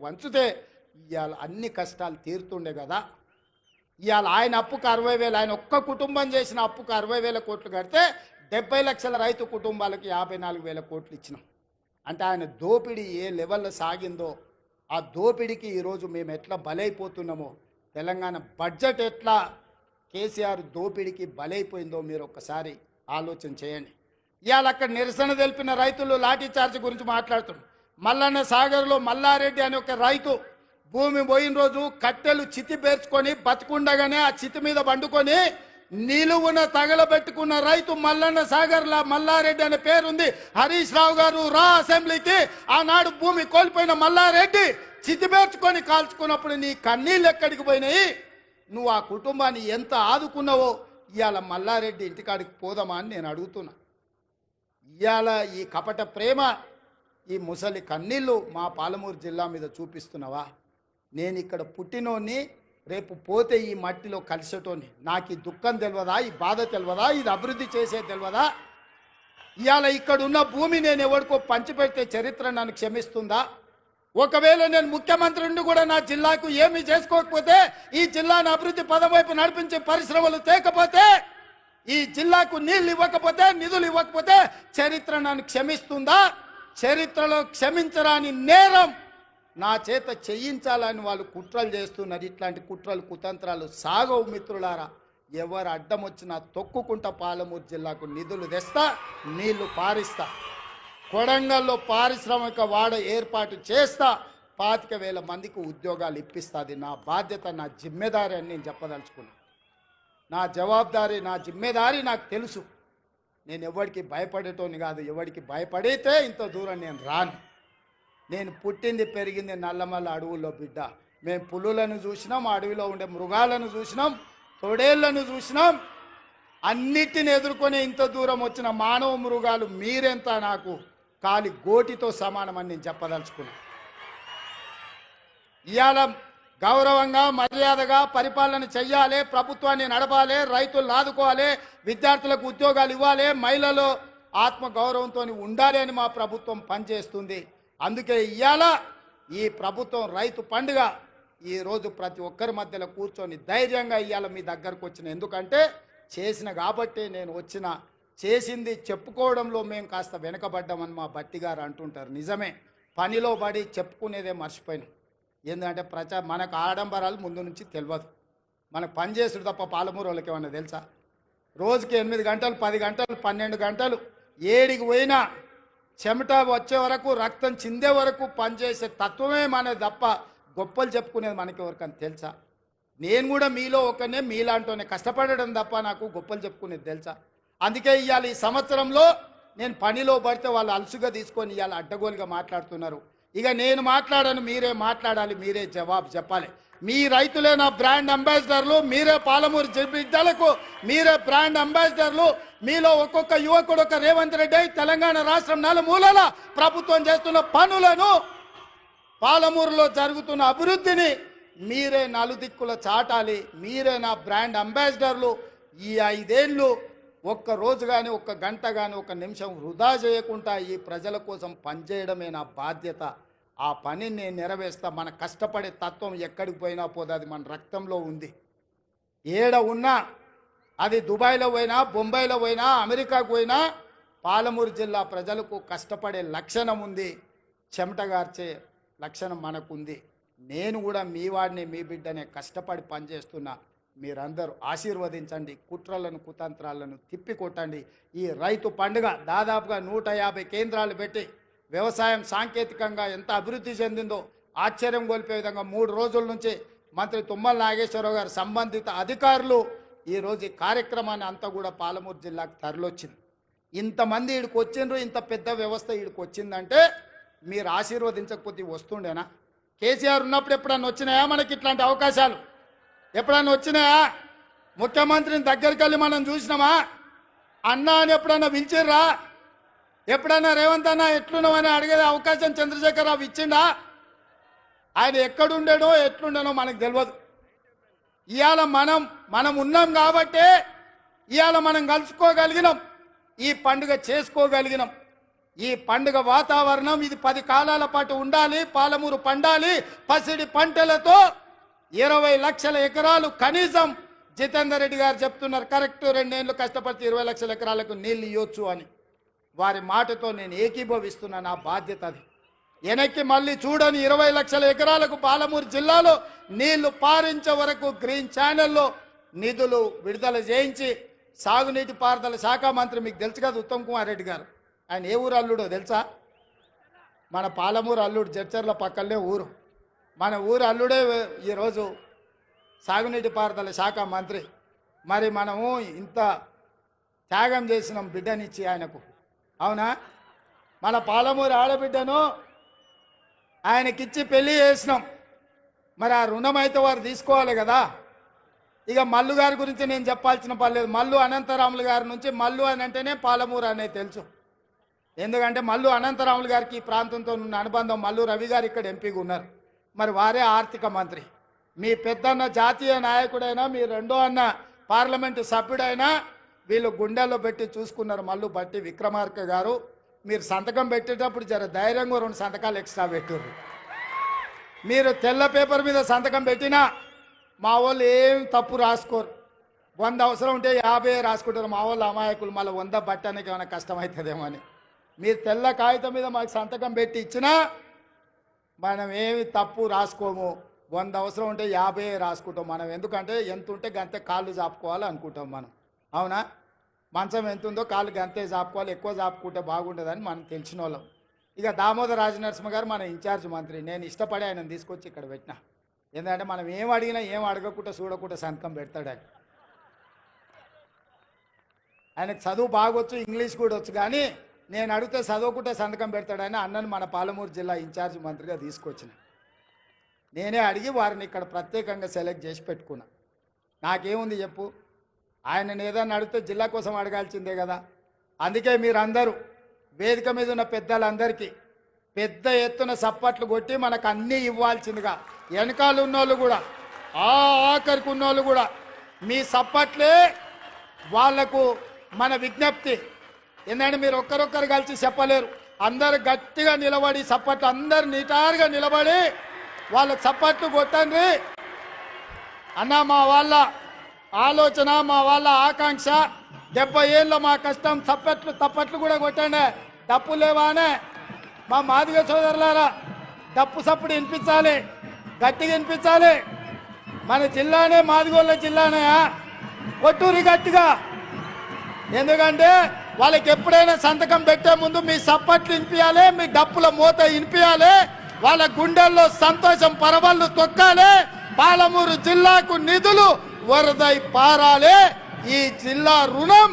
వంచితే ఇవాళ అన్ని కష్టాలు తీరుతుండే కదా. ఇవాళ ఆయన అప్పుకు 60,000, ఆయన ఒక్క కుటుంబం చేసిన అప్పుకు 60,000 కోట్లు కడితే 70 లక్షల రైతు కుటుంబాలకు 54,000 కోట్లు ఇచ్చినాం. అంటే ఆయన దోపిడీ ఏ లెవెల్లో సాగిందో ఆ దోపిడీకి ఈరోజు మేము ఎట్లా బలైపోతున్నామో, తెలంగాణ బడ్జెట్ ఎట్లా కేసీఆర్ దోపిడీకి బలైపోయిందో మీరు ఒక్కసారి ఆలోచన చేయండి. ఇవాళ అక్కడ నిరసన తెలిపిన రైతులు లాఠీ చార్జ్ గురించి మాట్లాడుతున్నారు. మల్లన్న సాగర్లో మల్లారెడ్డి అనే ఒక రైతు భూమి పోయిన రోజు కట్టెలు చితి పేర్చుకొని బతుకుండగానే ఆ చితి మీద పండుకొని నిలువున తగలబెట్టుకున్న రైతు మల్లన్న సాగర్లా మల్లారెడ్డి అనే పేరుంది. హరీష్ రావు గారు రా అసెంబ్లీకి. ఆనాడు భూమి కోల్పోయిన మల్లారెడ్డి చితి పేర్చుకొని కాల్చుకున్నప్పుడు నీ కన్నీళ్ళు ఎక్కడికి పోయినాయి? నువ్వు ఆ కుటుంబాన్ని ఎంత ఆదుకున్నావో ఇవాళ మల్లారెడ్డి ఇంటికాడికి పోదామా అని నేను అడుగుతున్నా. ఇవాళ ఈ కపట ప్రేమ, ఈ ముసలి కన్నీళ్ళు మా పాలమూరు జిల్లా మీద చూపిస్తున్నావా? నేను ఇక్కడ పుట్టినోని, రేపు పోతే ఈ మట్టిలో కలిసేటోని. నాకు ఈ దుఃఖం తెలియదా? ఈ బాధ తెలియదా? ఇది అభివృద్ధి చేసే తెలియదా? ఇవాళ ఇక్కడ ఉన్న భూమి నేను ఎవరికో పంచిపెడితే చరిత్ర నన్ను క్షమిస్తుందా? ఒకవేళ నేను ముఖ్యమంత్రి నుండి కూడా నా జిల్లాకు ఏమీ చేసుకోకపోతే, ఈ జిల్లాను అభివృద్ధి పదం వైపు నడిపించే పరిశ్రమలు తేకపోతే, ఈ జిల్లాకు నీళ్లు ఇవ్వకపోతే, నిధులు ఇవ్వకపోతే చరిత్ర నన్ను క్షమిస్తుందా? చరిత్రలో క్షమించరాని నేరం నా చేత చేయించాలని వాళ్ళు కుట్రలు చేస్తున్నారు. ఇట్లాంటి కుట్రలు కుతంత్రాలు సాగవు మిత్రులారా. ఎవరు అడ్డం వచ్చినా తొక్కుకుంటా పాలమూరు జిల్లాకు నిధులు తెస్తా, నీళ్లు పారిస్తా. కొడంగల్లో పారిశ్రామిక వాడ ఏర్పాటు చేస్తా, 25,000 మందికి ఉద్యోగాలు ఇప్పిస్తుంది. నా బాధ్యత, నా జిమ్మెదారి అని నేను చెప్పదలుచుకున్నాను. నా జవాబుదారీ, నా జిమ్మెదారి నాకు తెలుసు. నేను ఎవరికి భయపడేటోని కాదు. ఎవరికి భయపడితే ఇంత దూరం నేను రాను. నేను పుట్టింది పెరిగింది నల్లమల్ల అడవుల్లో బిడ్డ. మేము పులులను చూసినాం, అడవిలో ఉండే మృగాలను చూసినాం, తొడేళ్లను చూసినాం. అన్నిటిని ఎదుర్కొని ఇంత దూరం వచ్చిన మానవ మృగాలు మీరెంత నాకు కాలి గోటితో సమానమని నేను చెప్పదలుచుకున్నాను. ఇవాళ గౌరవంగా మర్యాదగా పరిపాలన చెయ్యాలి, ప్రభుత్వాన్ని నడపాలి, రైతులు ఆదుకోవాలి, విద్యార్థులకు ఉద్యోగాలు ఇవ్వాలి, మహిళలు ఆత్మగౌరవంతో ఉండాలి అని మా ప్రభుత్వం పనిచేస్తుంది. అందుకే ఇవాళ ఈ ప్రభుత్వం రైతు పండుగ ఈరోజు ప్రతి ఒక్కరి మధ్యలో కూర్చొని ధైర్యంగా ఇవాళ మీ దగ్గరకు వచ్చిన. ఎందుకంటే చేసిన కాబట్టి నేను వచ్చిన. చేసింది చెప్పుకోవడంలో మేము కాస్త వెనకబడ్డామని మా బట్టి గారు అంటుంటారు. నిజమే, పనిలో పడి చెప్పుకునేదే మర్చిపోయినాం. ఏంటంటే మనకు ఆడంబరాలు ముందు నుంచి తెలియదు. మనకు పని చేసుడు తప్ప పాలమూరు వాళ్ళకి ఏమన్నా తెలుసా? రోజుకి 8 గంటలు, 10 గంటలు, 12 గంటలు ఏడికి పోయినా చెమట వచ్చే వరకు, రక్తం చిందే వరకు పనిచేసే తత్వమే మనది తప్ప గొప్పలు చెప్పుకునేది మనకి ఎవరికని తెలుసా? నేను కూడా మీలో ఒకనే, మీలాంటోనే కష్టపడడం తప్ప నాకు గొప్పలు చెప్పుకునేది తెలుసా? అందుకే ఇవాళ ఈ సంవత్సరంలో నేను పనిలో పడితే వాళ్ళు అలసుగా తీసుకొని ఇవాళ అడ్డగోలుగా మాట్లాడుతున్నారు. ఇక నేను మాట్లాడను, మీరే మాట్లాడాలి, మీరే జవాబు చెప్పాలి. మీ రైతులే నా బ్రాండ్ అంబాసిడర్లు, మీరే పాలమూరు బిడ్డలకు మీరే బ్రాండ్ అంబాసిడర్లు. మీలో ఒక్కొక్క యువకుడు ఒక రేవంత్ రెడ్డి తెలంగాణ రాష్ట్రం నలుమూలల ప్రభుత్వం చేస్తున్న పనులను, పాలమూరులో జరుగుతున్న అభివృద్ధిని మీరే నలుదిక్కుల చాటాలి. మీరే నా బ్రాండ్ అంబాసిడర్లు. ఈ 5 ఏళ్ళు ఒక్క రోజు కానీ, ఒక్క గంట కానీ, ఒక్క నిమిషం వృధా చేయకుండా ఈ ప్రజల కోసం పనిచేయడమే నా బాధ్యత. ఆ పనిని నేను నెరవేర్స్తా. మన కష్టపడే తత్వం ఎక్కడికి పోయినా పోదు, అది మన రక్తంలో ఉంది. ఏడ ఉన్నా, అది దుబాయ్లో పోయినా, బొంబాయిలో పోయినా, అమెరికాకు పోయినా, పాలమూరు జిల్లా ప్రజలకు కష్టపడే లక్షణం ఉంది, చెమటగార్చే లక్షణం మనకుంది. నేను కూడా మీ వాడిని, మీ బిడ్డనే కష్టపడి పనిచేస్తున్నా. మీరందరూ ఆశీర్వదించండి, కుట్రలను కుతంత్రాలను తిప్పికొట్టండి. ఈ రైతు పండుగ దాదాపుగా 150 కేంద్రాలు పెట్టి వ్యవసాయం సాంకేతికంగా ఎంత అభివృద్ధి చెందిందో ఆశ్చర్యం గొలిపే విధంగా 3 రోజుల నుంచి మంత్రి తుమ్మల నాగేశ్వరరావు గారు, సంబంధిత అధికారులు ఈరోజు ఈ కార్యక్రమాన్ని అంతా కూడా పాలమూరు జిల్లాకు తరలొచ్చింది. ఇంతమంది ఈడికి వచ్చిండ్రు, ఇంత పెద్ద వ్యవస్థ ఈడికి వచ్చిందంటే మీరు ఆశీర్వదించకపోతే వస్తుండేనా? కేసీఆర్ ఉన్నప్పుడు ఎప్పుడన్నా వచ్చినాయా మనకి ఇట్లాంటి అవకాశాలు? ఎప్పుడన్నా వచ్చినాయా? ముఖ్యమంత్రిని దగ్గరికి వెళ్ళి మనం చూసినామా? అన్నా అని ఎప్పుడన్నా పిలిచిర్రా? ఎప్పుడన్నా రేవంత్ అన్న ఎట్లున్నామని అడిగే అవకాశం చంద్రశేఖరరావు ఇచ్చిండా? ఆయన ఎక్కడుండేనో ఎట్లుండేనో మనకు తెలియదు. ఇవాళ మనం ఉన్నాం కాబట్టే ఇవాళ మనం కలుసుకోగలిగినాం, ఈ పండుగ చేసుకోగలిగినాం. ఈ పండుగ వాతావరణం ఇది 10 కాలాల పాటు ఉండాలి. పాలమూరు పండాలి పసిడి పంటలతో. 20 లక్షల ఎకరాలు కనీసం జితేందర్ రెడ్డి గారు చెప్తున్నారు కరెక్ట్. 2 ఏళ్ళు కష్టపడితే 20 లక్షల ఎకరాలకు నీళ్లు ఇవ్వచ్చు అని. వారి మాటతో నేను ఏకీభవిస్తున్నా. నా బాధ్యత అది. వెనక్కి మళ్ళీ చూడని 20 లక్షల ఎకరాలకు పాలమూరు జిల్లాలో నీళ్లు పారించే వరకు గ్రీన్ ఛానల్లో నిధులు విడుదల చేయించి సాగునీటి పారుదల శాఖ మంత్రి మీకు తెలుసు కదా ఉత్తమ్ కుమార్ రెడ్డి గారు. ఆయన ఏ ఊరు అల్లుడో తెలుసా? మన పాలమూరు అల్లుడు, జడ్చర్ల పక్కనే ఊరు. మన ఊరు అల్లుడే ఈరోజు సాగునీటి పారుదల శాఖ మంత్రి. మరి మనము ఇంత త్యాగం చేసినాం బిడ్డనిచ్చి ఆయనకు, అవునా? మన పాలమూరు ఆడబిడ్డను ఆయనకిచ్చి పెళ్లి చేసినాం. మరి ఆ రుణం అయితే వారు తీసుకోవాలి కదా. ఇక మల్లు గారి గురించి నేను చెప్పాల్సిన పని లేదు. మల్లు అనంతరాములు గారి నుంచి మల్లు అని అంటేనే పాలమూరు అనేది తెలుసు. ఎందుకంటే మల్లు అనంతరాములు గారికి ఈ ప్రాంతంతో ఉన్న అనుబంధం. మల్లు రవి గారు ఇక్కడ ఎంపీగా ఉన్నారు. మరి వారే ఆర్థిక మంత్రి. మీ పెద్దన్న జాతీయ నాయకుడైనా, మీ రెండో అన్న పార్లమెంటు సభ్యుడైనా వీళ్ళు గుండెల్లో పెట్టి చూసుకున్నారు. మల్లు బట్టి విక్రమార్క గారు, మీరు సంతకం పెట్టేటప్పుడు జర ధైర్యంగా 2 సంతకాలు ఎక్స్ట్రా పెట్టుర్రు. మీరు తెల్ల పేపర్ మీద సంతకం పెట్టినా మా వాళ్ళు ఏం తప్పు రాసుకోరు. 100 అవసరం ఉంటే 50 రాసుకుంటారు. మా వాళ్ళు అమాయకులు. మళ్ళీ 100 బట్టడానికి ఏమైనా కష్టమవుతుందేమో అని. మీరు తెల్ల కాగితం మీద మాకు సంతకం పెట్టి ఇచ్చినా మనం ఏమి తప్పు రాసుకోము. 100 అవసరం ఉంటే 50 రాసుకుంటాం మనం. ఎందుకంటే ఎంత ఉంటే గంతే కాళ్ళు చాపుకోవాలి అనుకుంటాం మనం, అవునా? మంచం ఎంత ఉందో కాళ్ళు గంతే చాపుకోవాలి. ఎక్కువ చాపుకుంటే బాగుంటుందని మనం తెలిసిన వాళ్ళం. ఇక దామోదర్ రాజనరసింహ గారు మన ఇన్ఛార్జ్ మంత్రి. నేను ఇష్టపడి ఆయనను తీసుకొచ్చి ఇక్కడ పెట్టినా. ఎందుకంటే మనం ఏం అడిగినా ఏం అడగకుండా చూడకుండా సంతకం పెడతాడు ఆయన. ఆయనకు చదువు బాగొచ్చు, ఇంగ్లీష్ కూడా వచ్చు. కానీ నేను అడిగితే చదవకుంటే సంతకం పెడతాడని అన్నను మన పాలమూరు జిల్లా ఇన్ఛార్జ్ మంత్రిగా తీసుకొచ్చిన. నేనే అడిగి వారిని ఇక్కడ ప్రత్యేకంగా సెలెక్ట్ చేసి పెట్టుకున్నా. నాకేముంది చెప్పు, ఆయనను ఏదన్నా అడిగితే జిల్లా కోసం అడగాల్సిందే కదా. అందుకే మీరందరూ వేదిక మీద ఉన్న పెద్దలందరికీ పెద్ద ఎత్తున సప్పట్లు కొట్టి మనకు అన్నీ ఇవ్వాల్సిందిగా, వెనకాల ఉన్నోళ్ళు కూడా, ఆఖరికి ఉన్నోళ్ళు కూడా మీ సప్పట్లే వాళ్లకు మన విజ్ఞప్తి. ఎందుకంటే మీరు ఒక్కరొక్కరు కలిసి చెప్పలేరు. అందరు గట్టిగా నిలబడి సప్పట్లు, అందరు నిటారుగా నిలబడి వాళ్ళకు సప్పట్లు కొట్టండి అన్న. మా వాళ్ళ ఆలోచన, మా వాళ్ళ ఆకాంక్ష, 70 ఏళ్ళ మా కష్టం. తప్పట్లు కూడా కొట్టండి. డప్పు లేవానే మా మాదిగ సోదరులారా, డప్పు సప్పుడు వినిపించాలి, గట్టిగా వినిపించాలి. మన జిల్లానే మాదిగోళ్ళ జిల్లానే, కొట్టూరి గట్టిగా. ఎందుకంటే వాళ్ళకి ఎప్పుడైనా సంతకం పెట్టే ముందు మీ సప్పట్లు వినిపించాలి, మీ డప్పుల మూత వినిపించాలి. వాళ్ళ గుండెల్లో సంతోషం పరవళ్ళు తొక్కాలి. పాలమూరు జిల్లాకు నిధులు వరదై పారాలి. ఈ జిల్లా రుణం